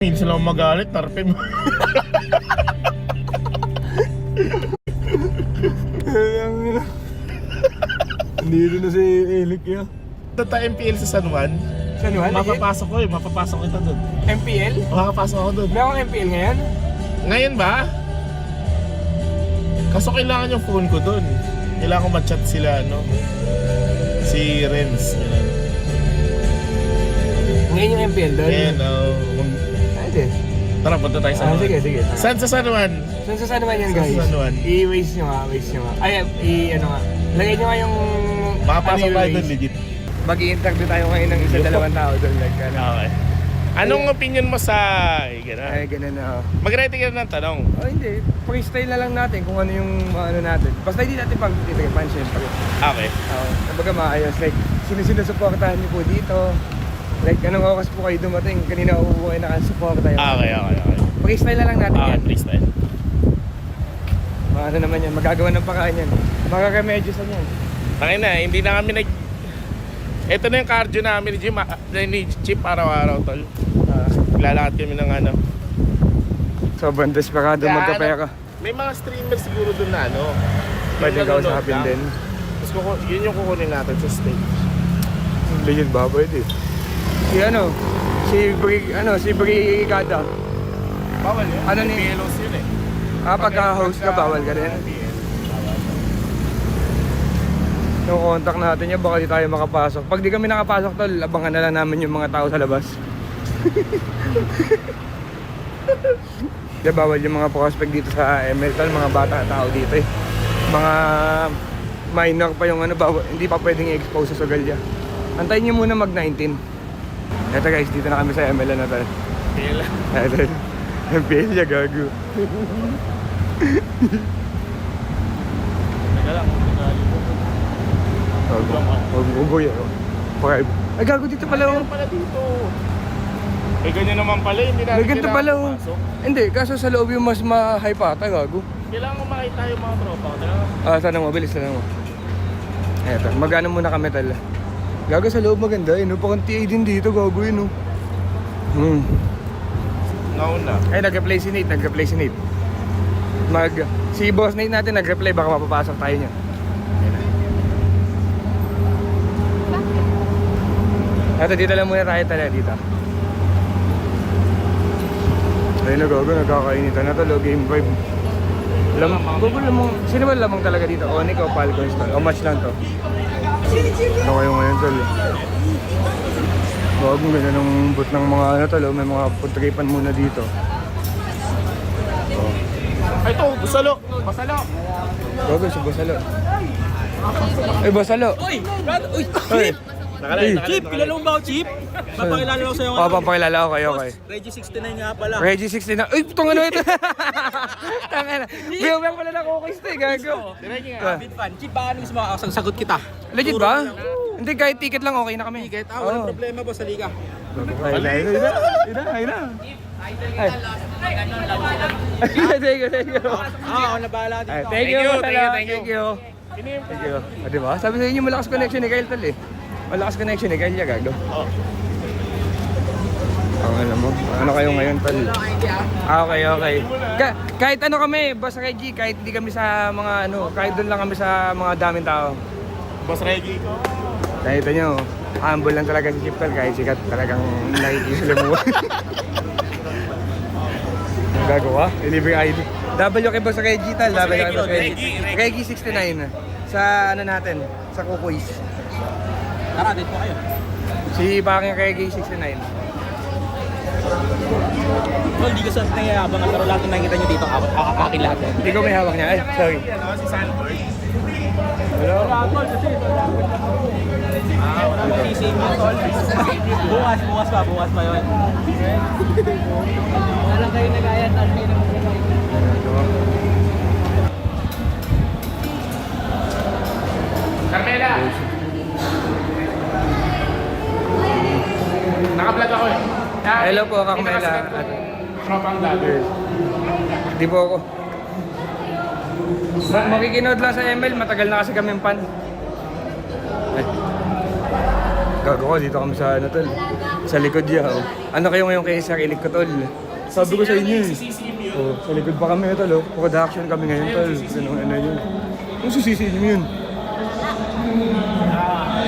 Minsan lang magalit, tarpe mo. Dito na si Elik yun. Punta MPL sa San Juan. San Juan? Mapapasok ko mapapasok kita doon. MPL? Makakapasok ako doon. May akong MPL ngayon? Ngayon ba? Kaso kailangan yung phone ko doon. Kailangan ko ma-chat sila, si Renz. Yan. Ngayon yung MPL doon? Ayan, Ayun. Tara, punta tayo sa San Juan. Sige. Saan sa San Juan? Saan sa San Juan yan, Saan guys? sa San Juan? I-waste nyo nga. Ay, ano nga. Lagay nyo nga yung... Makapasok ano tayo yung doon, waste. legit. Mag-i-interview tayo ngayon ng isa-dalawang tao doon. Like, ano. Okay. Anong opinion mo sa... gano'n? Ay, ganun na. Mag-ready ka ng tanong. Oh, hindi. Freestyle na lang natin kung ano yung ano natin. Basta hindi natin pag-titigapan, syempre. Okay. Kumbaga maayos. Like, sino-sino supportahan niyo po dito? Like, anong oras po kayo dumating? Kanina uuwi na suporta yun. Okay. Freestyle na lang natin yan. Freestyle. Ano naman yan, magagawa ng paraan yan. Makakamedyo sa yan. Tangin na, hindi na kami nag... Ito na yung cardio namin ni Chip araw-araw, tol. Lalakad kami ng Sobrang desperado Kaya magkapera. May mga streamers siguro doon na Pwede kausapin din. Tapos yun yung kukunin natin sa stage. Legit ba? Pwede. Si Brigada. Bawal yun. Ano ni- PLOs yun eh. Pagka-host ka, bawal ka rin. Yung contact natin niya, baka di tayo makapasok. Pag di kami nakapasok, tol, abangan na lang namin yung mga tao sa labas. Kaya bawal yung mga prospect dito sa ML, tol, mga bata tao dito eh. Mga minor pa yung bawal, hindi pa pwedeng i-expose sa Sogalia. Antayin nyo muna mag-19. Eto guys, dito na kami sa ML na tol. Eto, MPL niya gago. Teka lang, Ugoy ako. Ay gago dito pala oh. pala dito. Ganyan naman pala, hindi natin May ganito pala oh. pumasok. Hindi, kaso sa loob yung mas ma-high pa ata gago. Kailangan ko makita yung mga tropa ko. Sana mo, bilis na mo. Eto, mag-ano muna kami tala. Gago sa loob maganda yun, pakang TA din dito, gago yun Nauna. Ay, nag-replay si Nate. Si boss Nate natin nag-replay, baka mapapasok tayo niya. Eto, dito lang muna tayo tala dito. Ayun na gago, nagkakainitan na talo, game 5. Sino ba lamang talaga dito? Onic o Falcons to? O match lang to? Ano kayo ngayon tol? Huwag mo ganyan ng boot ng mga talo, may mga putripan muna dito. Ay ito, busalo. Basalo. Gago, si Basalo. Ay, Basalo! Uy! Brad! Uy! Ay! Chip! Kilala mo ba ako, Chip? Papakilala ko sa'yo Papapakilala ko kayo, okay. Reggie 69 nga pala. Reggie 69. Uy, putong ano ito? Tangina. Biyawang pala na cookies to eh, gago. Big fan. Chip, baka gusto mo ako, sagot kita. Legit ba? Hindi, kahit ticket lang okay na kami. Ticket? Walang problema po sa liga. Ay na. Thank you. Ako na bahala dito. Thank you. Thank you. Thank you. Diba? Sabi sa inyo, malakas connection ni Kyle tal eh. Malakas connection ni Kyle, gago. Ang alam mo, ano kayo ngayon tal? Okay. Kahit ano kami, Boss Reggie, kahit hindi kami sa mga kahit doon lang kami sa mga daming tao. Boss Reggie. Nakita nyo, humble lang talaga si Chip tal, kahit sikat talagang nakikisala mo. Gago ka? Ilibig ID. W kay Boss Reggie tal, W kay Boss Reggie. Reggie 69. Sa ano natin, sa Kukuis. Tara, dito po kayo. Si Baking Reggie 69. Well, di ko sa nangyayabangan pero lahat ng nakikita nyo dito, akin lahat. Hindi ko may hawak niya. Ay, sorry. Si Sanford. Hello? Sising mo, tol. Bukas pa yun. Alam kayo nagaya, talmi na Carmela! Naka-vlog ako eh. Hello po, Carmela. Tropang vlogger. Di po ako. Makikinood lang sa ML, matagal na kasi kami pan. Ay. Gago ko, dito kami sa ano tol. Sa likod niya. Oh. Ano kayo ngayon kay Sir Ilik ko tol? Sabi ko sa inyo eh. Oh, sa likod pa kami tol. Oh. Production kami ngayon tol. Ganun ano yun. Yung susisiin nyo yun.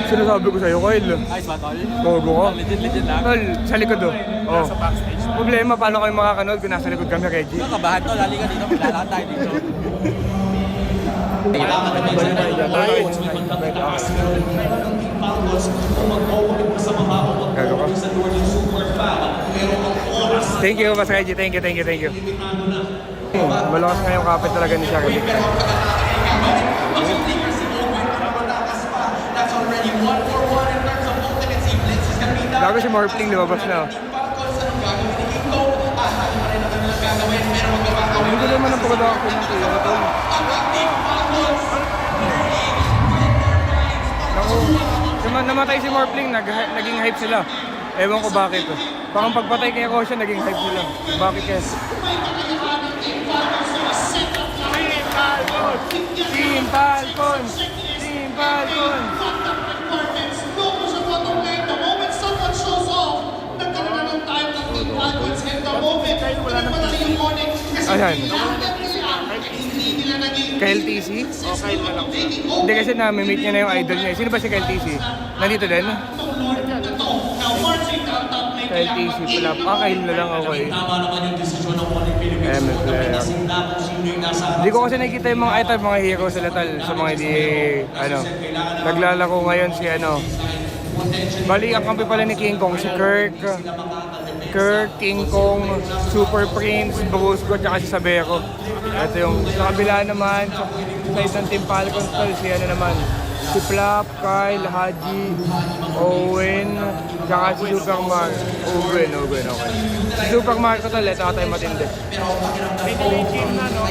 Sinasabi ko sa'yo, Kyle. Ayos ba, tol? Gago ko. Legit lang. Tol, sa likod oh. Oh. Sa backstage. Problema, paano kayo makakanood kung nasa likod kami, Reggie? Kabahan, tol. Halika dito. Maglalakad tayo dito. Gago ka. Thank you, Mas Reggie. Thank you. Malakas nga yung kapit talaga ni Shaka. Gago si Morphling, lumabas na. Hindi ko naman ang pagkadako ng tuyo na tol. Naku, namatay si Morphling, naging hype sila. Ewan ko bakit. Parang pagpatay kay Roshan, naging hype sila. Bakit kaya? Team Falcons! Ayan. Kyle TC? Okay na lang. Hindi kasi na-meet niya na yung idol niya. Sino ba si Kyle TC? Nandito din? Kyle TC pala. Kyle na lang okay. ML player. Hindi ko kasi nakikita yung mga item, mga hero sila tal. Sa mga hindi, naglalaro ngayon si bali, ang kampi pala ni King Kong, si Kirk, King Kong, Super Prince, Brusco, tsaka si Sabero. Ito yung sa kabila naman, sa side ng Team Falcons tol, si si Flap, Kyle, Haji, Owen, tsaka si Superman. Owen, okay. Si Superman ko tol, ito tayo matindi. May team na, no?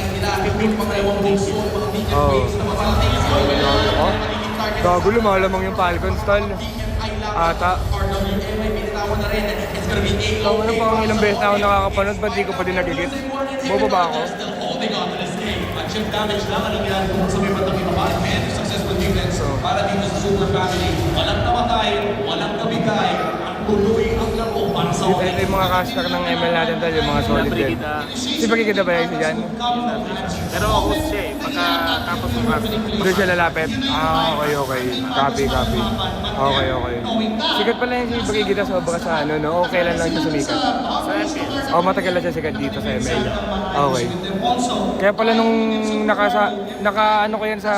Oo. Gago, lumalamang yung Falcons tol. Ata. Ano pa ang ilang beses na ako nakakapanood, ba't di ko pa din nagigit? Bobo ba ako? Para dito sa Super Family, walang namatay, walang nabigay, ang tuloy ang laro para sa Ito yung mga caster ng ML natin tol, yung mga solid din. Si Brigida ba yung isa dyan? Pero host siya eh. Pagkatapos ng casting. Doon siya lalapit? Okay. Copy. Okay. Sikat pala yung si Brigida sobra sa no? Okay lang siya sumikat. Sa ML. Matagal na siya sikat dito sa ML. Okay. Kaya pala nung naka ko yan sa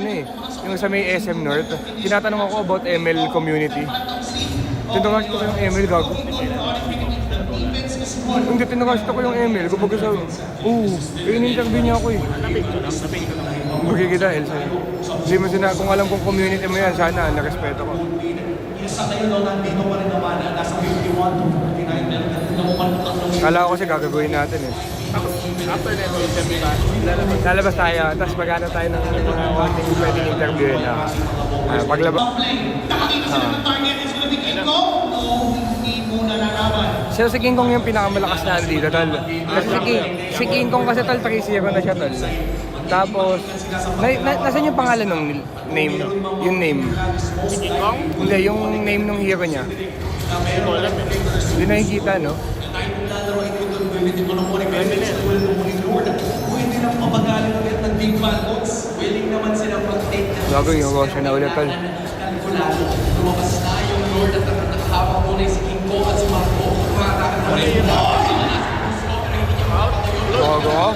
yung sa may SM North, tinatanong ako about ML community. Tinanong ko yung ML, gago. Hindi, tinanong ko yung ML, kumbaga sa, in-interview niya ako eh. Magkikita, Elsa. Hindi mo kung alam kong community mo yan, sana, narespeto ko. Kala ko kasi gagawin natin eh. After that interview ba? Lalabas tayo, tapos magano tayo ng mga konting pwedeng interview na paglabas. So si King Kong yung pinakamalakas na dito, tol. Kasi si King Kong kasi tol, 3-0 na siya, tol. Tapos, nasan yung pangalan ng name? Yung name? King Kong? Hindi, yung name ng hero niya. Hindi nakikita, no? Gago yung Roshan na ulit, tol. Gago.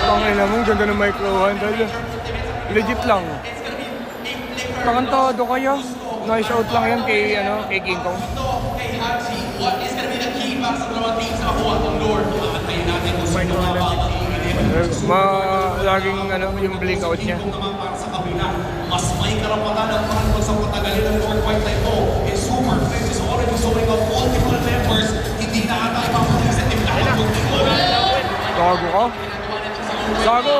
Pangina mo, ganda ng microhan, tol. Legit lang. Pakantado kayo. Nice out lang yan kay King Kong. Laging yung blink out niya. Mas may karapatan ang Falcons sa patagalin ng Lord White na ito. In Super Friends is already showing up multiple members. Hindi na ata ipapagin sa team lahat. Gago ka? Gago!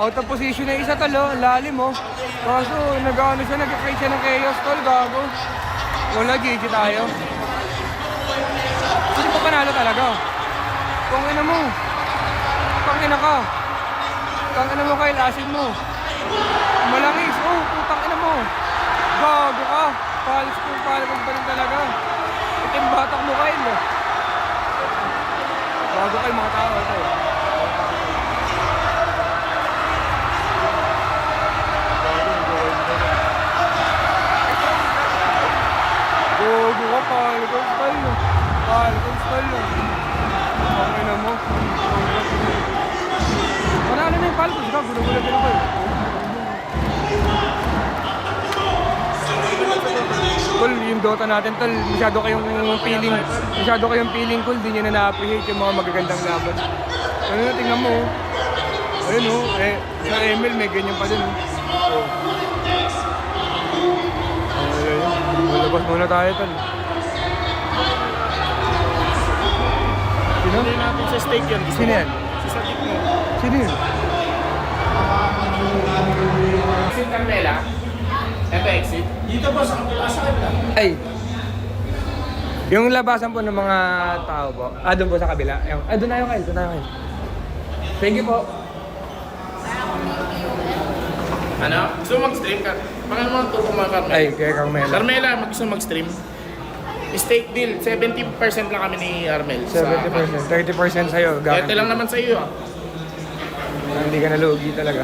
Out of position na isa talo, lalim mo. Kaso nag-create siya ng chaos tol, gago. Wala, GG tayo. Hindi pa panalo talaga. Kung ina mo. Pangina ka. Pangina mo Kyle, asin mo. Malangis, putang ina mo. Gago ka! Palis pa rin talaga. Itim batak mo kayo, no? Gago kayo mga tao ito. Gago ka, Falcon style, no? Falcon style, no? Okay na mo. Panalo na yung Falcon, ka? Gulo-gulo ka eh. Tol, yung Dota natin, tol, masyado kayong feeling cool, di nyo na na-appreciate yung mga magagandang laban. Ano na, tingnan mo, ayun o, sa ML may ganyan pa din o. Malabas muna tayo, tol. Sino? Hindi natin sa steak yan. Gusto Sino mo? yan? Si Sadik mo. Sino yun? Si Carmela. Ito exit. Dito po sa kabila. Ay, yung labasan po ng mga tao po, doon po sa kabila. Doon na kayo, doon na kayo. Thank you po. Ano? Gusto mo mag-stream ka? Pangalan mo ang tupo mga Carmela. Ay, kaya Carmela. Carmela, gusto mo mag-stream? Steak deal, 70% lang kami ni Armel. 70%, 30% sa'yo. Ito lang naman sa iyo ah. Hindi ka nalugi talaga.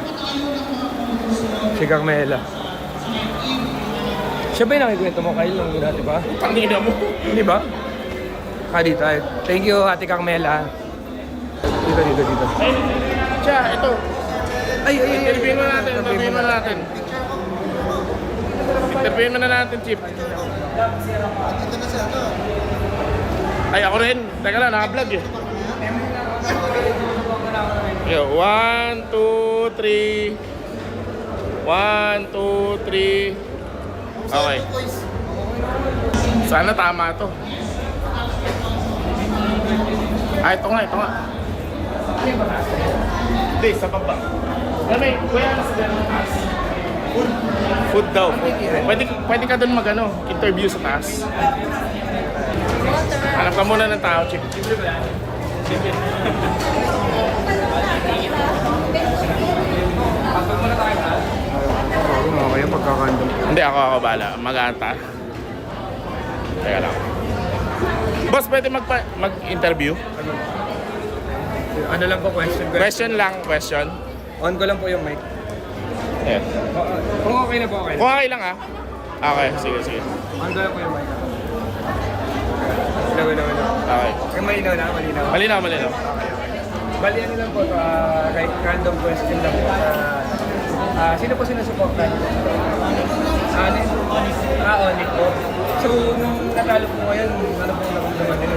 Si Carmela. Siya ba yung nakikwento mo, Kyle, nung dati ba? Pangina mo. Hindi ba? Dito. Thank you, Ate Carmela. Dito. Ay, siya, ito. Ay. Interviewin mo natin. Interviewin mo na natin, Chip. Ay, ako rin. Teka lang, naka-vlog eh. Yo, 1, 2, 3. 1, 2, 3. Okay. Sana tama to. Ito nga. Hindi, sa baba. May, kuya, nasa ganun taas. Food daw. Pwede ka doon interview sa taas. Hanap ka muna ng tao, Chip. Ano kayo pagkakandong? Hindi, ako bala. Mag-aanta. Teka lang. Boss, pwede mag-interview? Ano lang po, question. Question. On ko lang po yung mic. Ayan. Kung okay na po, okay na. Kung okay lang ah. Okay, sige. On ko lang po yung mic. Wala. Okay. Malinaw na. Malinaw. Bali, ano lang po, random question lang po. Sino po sinusuportan? Onyx po. So, nung natalo po ngayon, ano po naman din?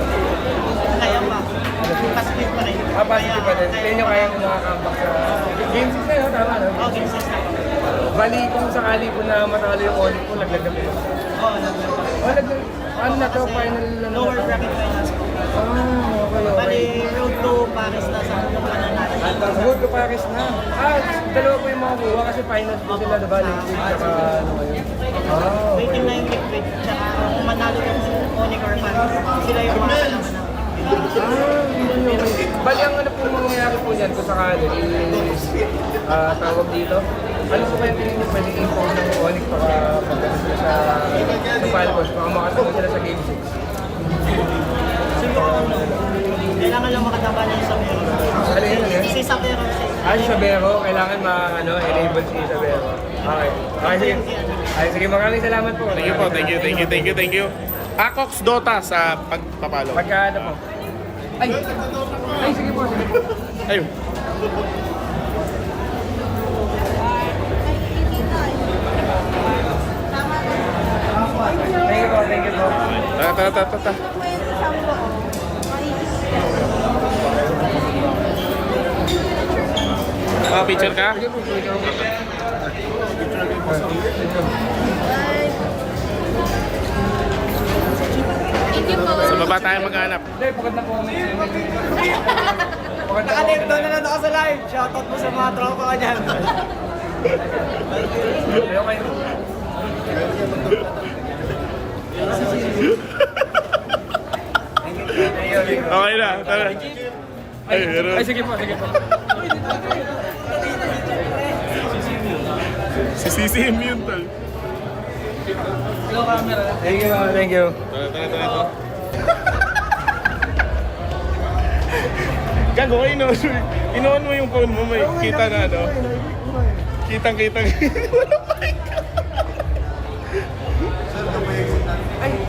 Kaya pa. Positive pa rin. Positive pa din. Hindi nyo kaya makakambak sa Game 6 na yun, tama no? Oo, game 6 na. Bali, kung sakali po na matalo yung Onyx po, laglag na po. Oo, laglag. Laglag. Ano na to? Final na Lower bracket finals po. Okay. Bali, road to Paris na sa ano natin. Road to Paris na. Dalawa po yung mga buwa kasi finals po sila, diba? Liquid, saka ano kayo. Waiting na yung liquid. Tsaka kung manalo yung Onyx or Paris, sila yung mga kalaman namin. Bali, ang ano po mangyayari po niyan kung sakali is tawag dito. Ano po kaya tingin niyo pwedeng impose ng Onyx para pagdating sila sa Falcons, baka makatulong sila sa Game 6? Kailangan lang makataba na yung Sabero. Ano yun? Si Sabero. Si Sabero, kailangan enable si Sabero. Okay, sige, maraming salamat po. Thank you po. Thank you. Acox Dota sa pagpapalo. Pagka ano po. Ay, sige po. Ayun. Thank you po. Ta. Picture ka? Sa baba tayo maghanap. Hindi, pagod na po kami. Naka-live doon na ako sa live. Shoutout mo sa mga tropa ka dyan. Okay na, tara. Ay, sige po. Si CCM yun, tol. Hello, camera. Thank you, thank you. Ito. Gago, inuon mo yung phone mo, may kita na ano. Kitang-kitang.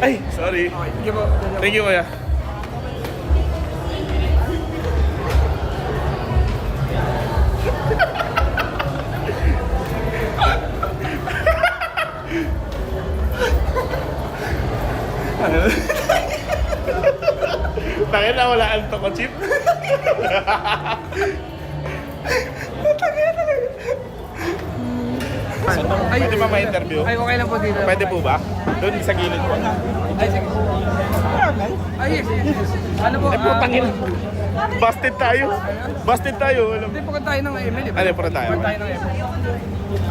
Ay, sorry. Thank you po. Thank you, kuya. Tangin na wala ang toko chip. Pwede ba ma-interview? Ay, okay lang po dito. Pwede po ba? Doon sa gilid po. Ay, sige. Ay, yes, yes. Ano po? Eh, putangin. Busted tayo. Busted tayo. Alam. Hindi po tayo ng ML. Ano, puro tayo? Puro tayo ng ML.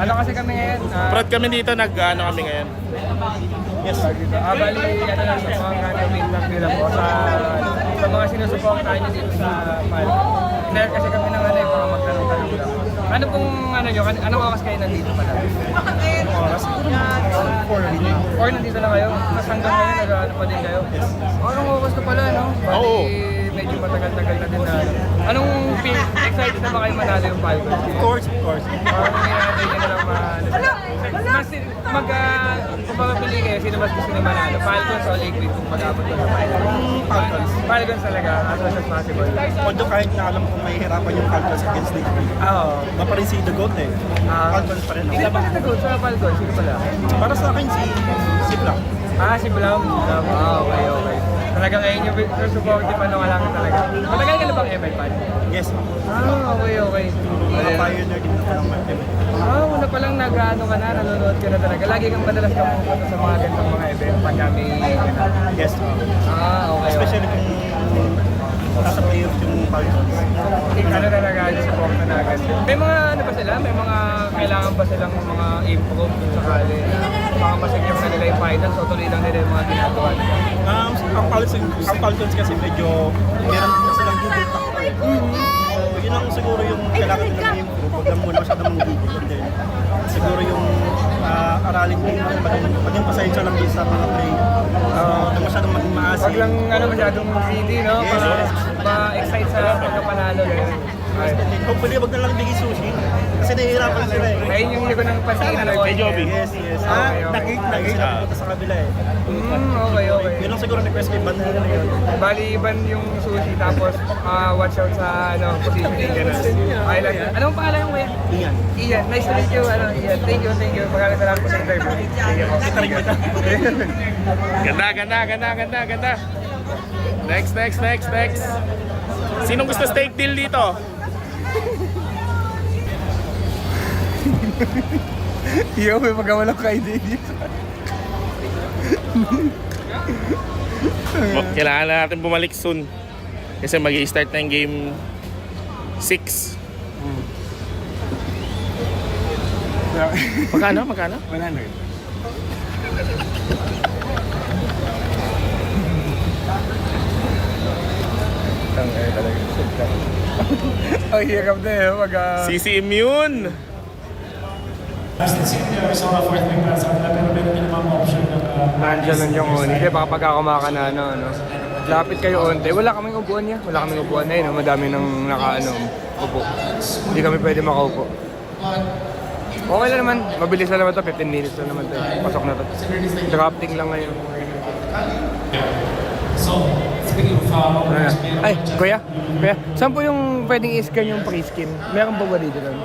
Ano kasi kami ngayon? Prod kami dito, nag-ano kami ngayon. Yes. Bali, ano lang sa mga interview lang po sa mga sinusuportahan niyo dito sa Palco. Dahil kasi kami ng mga magtanong-tanong lang. Ano pong ano nyo? Anong oras kayo nandito pala? Anong oras? 4 nandito na kayo? Tapos hanggang ngayon nag-ano pa din kayo? Anong oras na pala, no? Bali, Oo. medyo matagal-tagal na din na. Anong excited na ba kayo manalo yung Palco? Of course, of course. Parang hinahantay nyo na lang kung papapili kayo, sino mas gusto na manalo? Falcons o Liquid kung mag-abot ko sa final? Falcons. Falcons talaga, as much as possible. Although kahit na alam kong may hirapan yung Falcons against Liquid. Oo. Iba pa rin si The Goat eh. Falcons pa rin ako. Sino pa rin nag-go sa Falcons? Sino pala? Para sa akin si Black. Si Blam. Okay, okay. Talagang ngayon yung supportive ano ka lang talaga. Matagal ka na bang ML fan? Yes. Okay, okay. Mga pioneer din na parang Martin. Una pa lang nag-ano ka na, nanonood ka na talaga. Lagi kang madalas ka pupunta sa mga ganitong mga event pag kami Yes. okay. Especially kung nasa playoff yung Falcons. Ano na nag-ano support na agad. May mga ano ba sila? May mga kailangan ba silang mga improve kung sakali? Mga masigyan na nila yung finals o tuloy lang nila yung mga ginagawa nila? Ang Falcons kasi medyo meron na silang Google factor. So yun ang siguro yung kailangan nila i-improve. Huwag lang muna masyadong mag-Google. And then, siguro yung aralin din maging pasensya lang din sa mga play. Huwag masyadong maging maasi. Wag lang ano masyadong greedy, no? Yes, Para yes. ma-excite sa pagkapanalo. Hopefully, wag na lang bigay sushi. Kasi nahihirapan sila eh. Ayun yung hindi ko nang pansin. Kay Joby. Yes, yes. Okay, okay. Nag-hit sila pumunta sa kabila eh. Okay, okay. Yun lang siguro request kay Banda na yun. Bali, iban yung sushi tapos watch out sa ano positioning ganun. Okay lang. Anong pangalan mo kuya? Iyan. Ian. Nice to meet you. Ian. Thank you, thank you. Maraming salamat po sa interview. Kita rin kita. Ganda. Next. Sinong gusto steak deal dito? Yo, may magawa lang kay Didi. Kailangan na natin bumalik soon. Kasi mag-i-start na yung game 6. Magkano? 100. Tangay talaga. Ang hirap na eh. CC Immune! Nandiyan lang yung Oni. Kaya baka pagkakumaka na ano. Lapit kayo onte. Wala kaming upuan niya. Wala kaming upuan na yun. Madami nang upo. Hindi kami pwede makaupo. Okay lang naman. Mabilis na naman to. 15 minutes na naman to. Pasok na to. Drafting lang ngayon. Ay, kuya, saan po yung pwedeng i-scan yung pre-skin? Meron po ba dito nun?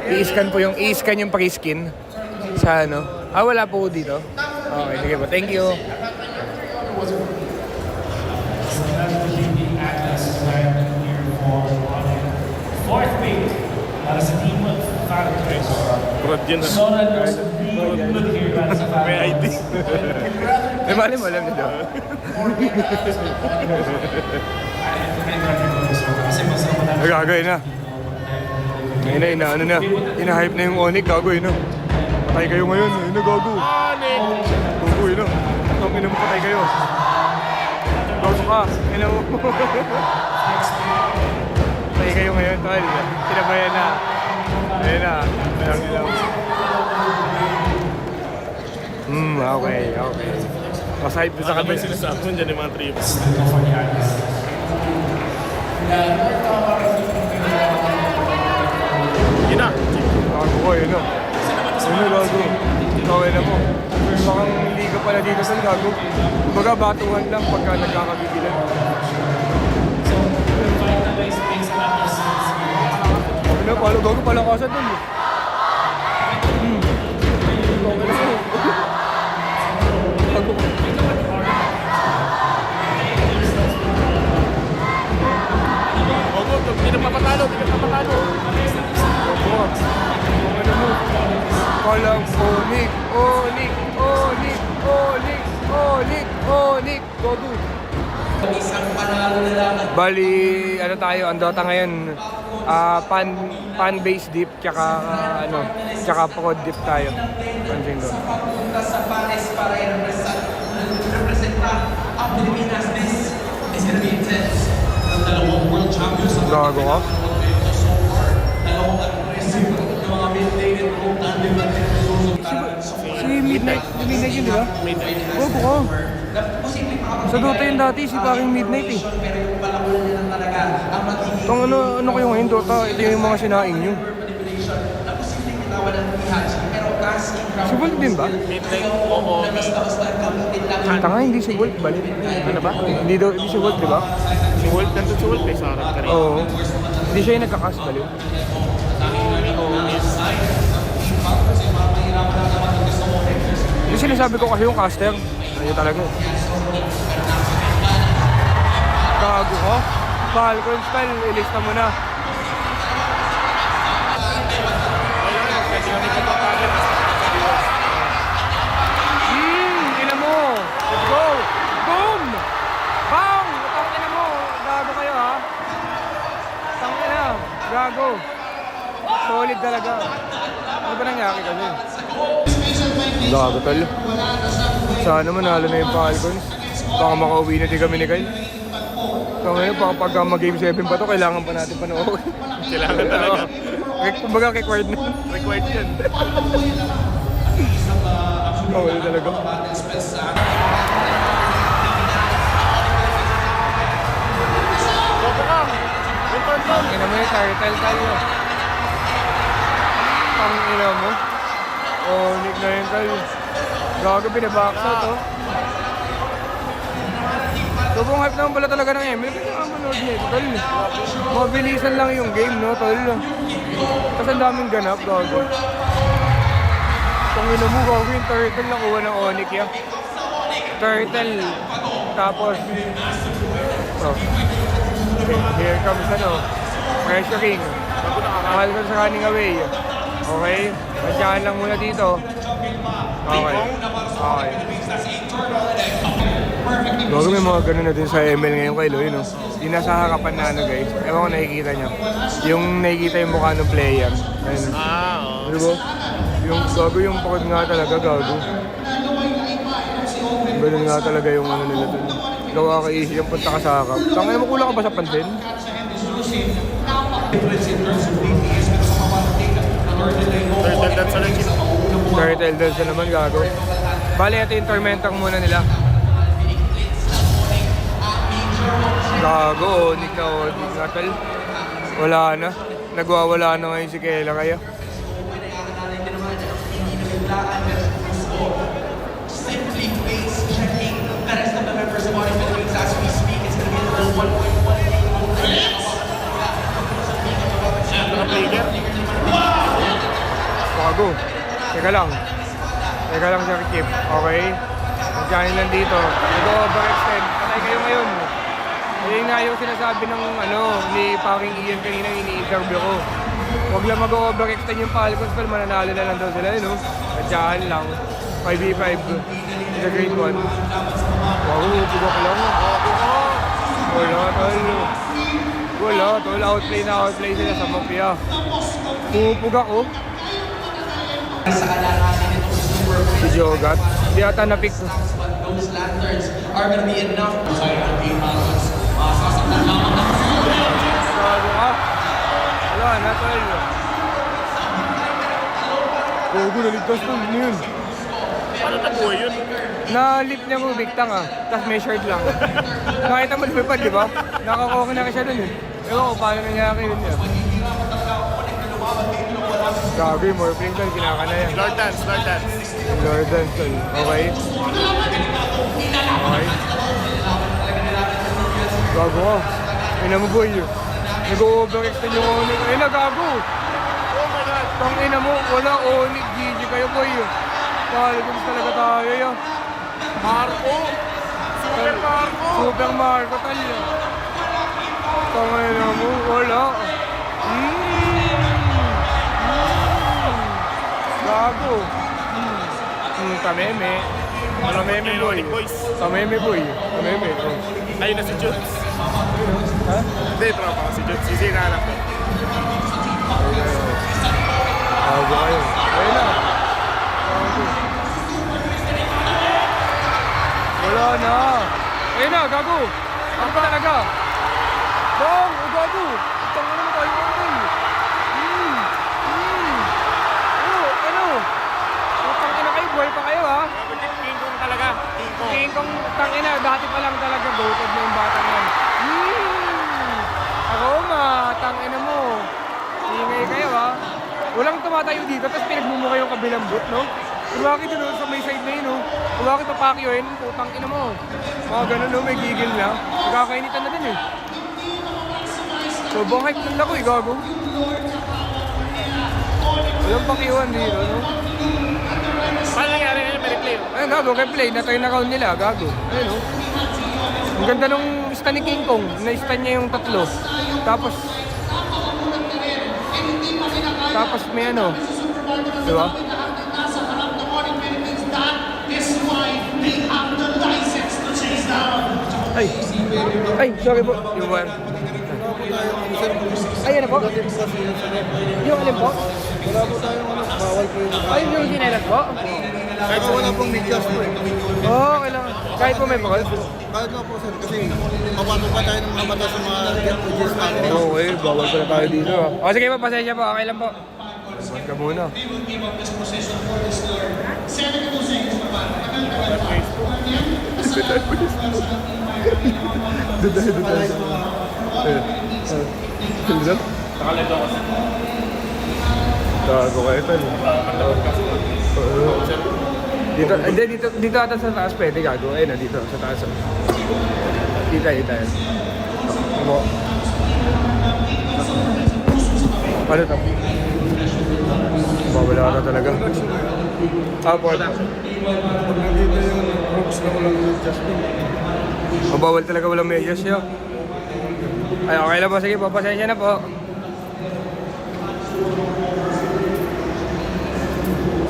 I-scan yung pre-skin sa ano? Wala po dito? Okay, sige po. Thank you. Fourth week para sa team of Falcons. Prod yun. So good here para sa Falcons. May ID. May mali mo, alam nito. Kasi masama na. Ay, gagawin na. Ngayon na, ano na. Ina-hype na yung Onyx, gagawin na. Patay kayo ngayon, ayun na, gago. Gagawin na. Ang ina mo, patay kayo. Gago ka, ina mo. Patay kayo ngayon, tol. Sinabayan na. Ayun na. Ayun na. Okay. Mas hype doon sa Sabay kabila. sila sa akin dyan yung mga trips. Yun na. Gago ko, yun o. Yun o, gago. Okay na mo. Bakang liga pala dito sa gago. Kumbaga, batuhan lang pagka nagkakabibilan. Ano, palo gago, palakasan dun. Okay na mo. Gago ko. Ogo, hindi na mapatalo. Opo. Ano mo? Walang onik. Gogo. Bali, ano tayo, ang Dota ngayon, pan-based dip, tsaka prod dip tayo. Pansin doon. Sa Pares para representa ang Pilipinas. This is gonna be intense. Ang dalawang world champions ang Gago ka? so far. Dalawang aggressive ng mga mid-laner group tandem na Si Midnight yun, di ba? Midnight. Gogo ka. Sa Dota yun dati, si paring Midnight eh. pero yung palamunan niya lang talaga ang magiging Tong ano kayo ngayon, Dota? Ito yung mga sinaing nyo. manipulation na posibleng bitawan ng Pihachi. Pero kasi Si Wolf din ba? Midnight, oo. basta gamitin lang Tanga, hindi si Wolf, bali. Ano ba? Hindi si Wolf, di ba? Si Wolf, nandun si Wolf eh, sa harap ka rin. Oo. Hindi siya yung nagkakas, bali. Yung sinasabi ko kasi yung caster, ayun talaga. Gago ko. Falcon spell, ilista mo na. Ina mo. Let's go. Boom! Bang! Tangina mo. Gago kayo ha. Tangina. Gago. Solid talaga. Ano ba nangyari kasi? Gago tol. Sana manalo na yung Falcons. Baka makauwi na din kami ni Kyle. So ngayon, pag mag-game 7 pa to, kailangan pa natin panoorin. Kailangan talaga. Kumbaga required na. Required yan. Oo, yun talaga. Bobo ka. Yung turn. Ina mo yung turtle tayo. Ina mo. Oh, Nick na yun tayo. Gago, binabaksa to. Dobong hype naman pala talaga ng ML. Kaya manood niya ito, tol. Mabilisan lang yung game, no, tol. Kasi ang daming ganap, gago. Kung ino mo, gago yung turtle nakuha ng Onyx, ya. Turtle. Tapos, oh. Here comes, pressuring. Mahal ko sa running away. Okay? Madyahan lang muna dito. Okay. Bago may mga ganun na din sa ML ngayon kay Loy, no? Yung nasa harapan na guys. Ewan ko nakikita niya. Yung nakikita yung mukha ng player. Ayun. Oo. Diba? Yung gago yung pakod nga talaga, gago. Ganun nga talaga yung ano nila dun. Gawa ka easy yung punta ka sa harap. Tangay mo, kulang ka ba sa pansin? Turtle dance ulit. Turtle dance na naman, gago. Bali, ito yung tormentang muna nila. Gago, Onyx na tal. Wala na. Nagwawala na ngayon si Kela kaya. simply face checking the rest of the members of Audio Philippines as we speak. It's going to be another 1.1. Gago. Teka lang. Teka lang, Sir Kip. Okay? Nandiyan lang dito. Nag-overextend. Patay kayo ngayon. Ayun nga yung sinasabi ng ni Paring Ian kanina ini-interview ko. Huwag lang mag-overextend yung Falcons, pero mananalo na lang daw sila, Nandiyan lang. 5v5. It's a great one. Wow, pugak lang. Wala, tol. Wala, tol. Outplay sila sa Mafia. Pupugak, oh. Si Jogat. Di ata na-pick. Those lanterns are going to be enough. Gago ka. Wala na, tol. Gago, naligtas na. Ano yun? Paano Paano nabuhay yun? Na-lip niya mo, biktang ah. Tapos measured lang. Nakita mo lumipad, di ba? Nakakuha na siya dun eh. Ewan ko, paano nangyari yun niya. Gabi, morphing tol, kinakana yan. Lord dance, Lord dance. Lord dance tol. Okay? Okay? Gago ka. Ina mo boy. Nag-overextend yung onik. Ay na, gago. Oh my God. Tang ina mo, wala onik. GG kayo boy. Paligams talaga tayo yun. Marco. Super Marco. Super Marco tal. Tang ina mo, wala. Gago. Tameme. Tameme boy. Boys. Tameme boy. Tameme. Oh. Ayun na si Juts. Ha? Hindi, tropa ko si Juts. Sisi na anak ko. Gago kayo. Ayun na. Wala na. Ayun na, gago. Ano ba talaga? Bong, o gago. Tanga naman tayo kayo. Ano? Utang ina kayo, buhay pa kayo ha. King Kong talaga. King Kong. Tingin kong tangina, dati pa lang talaga goated na yung batang yan. Ako tangina mo. Ingay kayo ha. Walang tumatayo dito, tapos pinagmumukha yung kabilang boot, no? Uwaki doon sa may side na yun, no? Uwaki pa Pacquiao yun, putang ina mo. Mga ganun, no? May gigil na. Nagkakainitan na din eh. So, bangkit lang ako eh, gago. Walang Pacquiao dito, no? Paano nangyari ngayon? May replay. Ayun, gago, kay play, na-turn account nila, gago. Ayun, no? Ang ganda nung stun ni King Kong, na-stun niya yung tatlo. Tapos may ano, diba? Ay, sorry po. Yung one. Ay, ano po? Yung alin po? Wala po tayong bawal po yung... Ay, yung sinelas po? Kahit wala pong medyas po eh. Oo, okay lang. Kahit po may bakal? Kahit nga po sir, kasi mapasok pa tayo ng mga batas sa mga medyas natin. Okay, bawal pala tayo dito. O sige po, pasensya po. Okay lang po. Huwag ka muna. Nakalito ako. Gago kayo ito. Dito, hindi, dito ata sa taas pwede gago. Ayun na, dito, sa taas. Dito. Ano? Ano ito? Bawala ka talaga. Po. Bawal talaga walang medyas siya. Ay, okay lang po. Sige po, pasensya na po.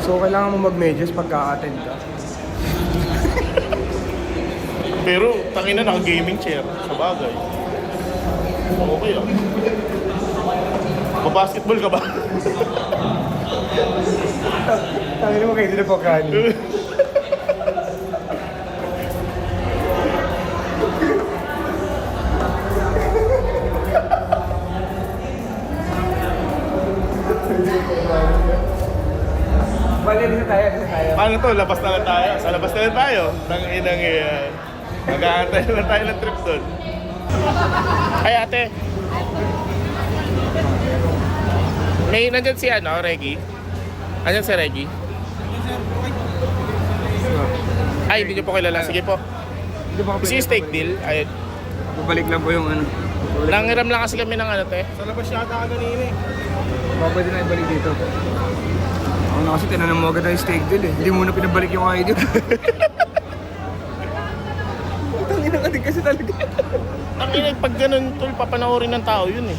So, kailangan mo mag-medyas pagka-attend ka. Pero, tangina naka-gaming chair. Sa bagay. Okay ah. Basketball ka ba? Tangin mo kayo dito po kani. Balik dito tayo. Paano to? Labas na lang tayo. Sa labas na lang tayo. Tanginang mag-aantay na lang tayo ng trip doon. Ay ate. May nandyan si Reggie. Andyan si Reggie. Ay, hindi niyo po kilala. Sige po. Si steak deal. Ay, Babalik lang po yung ano. nangiram lang kasi kami ng ano te. Sa labas yata ka kanina eh. Pwede na ibalik dito. Ako na kasi tinanong mo agad ang steak deal eh. Hindi muna pinabalik yung ID. Tangina ka din kasi talaga. Tangina, pag ganun tol, papanoorin ng tao yun eh.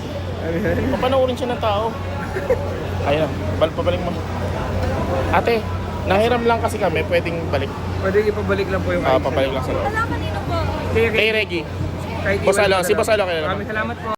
Papanoorin siya ng tao. Ayun, pabalik mo. Ate, nahiram lang kasi kami, pwedeng balik. Pwede ipabalik lang po yung ID. Papalik lang sa loob. Wala kanino po. Kay Reggie. Kahit Boss iwan Alo, ko si na Boss lang. Alo kilala mo? Maraming salamat po.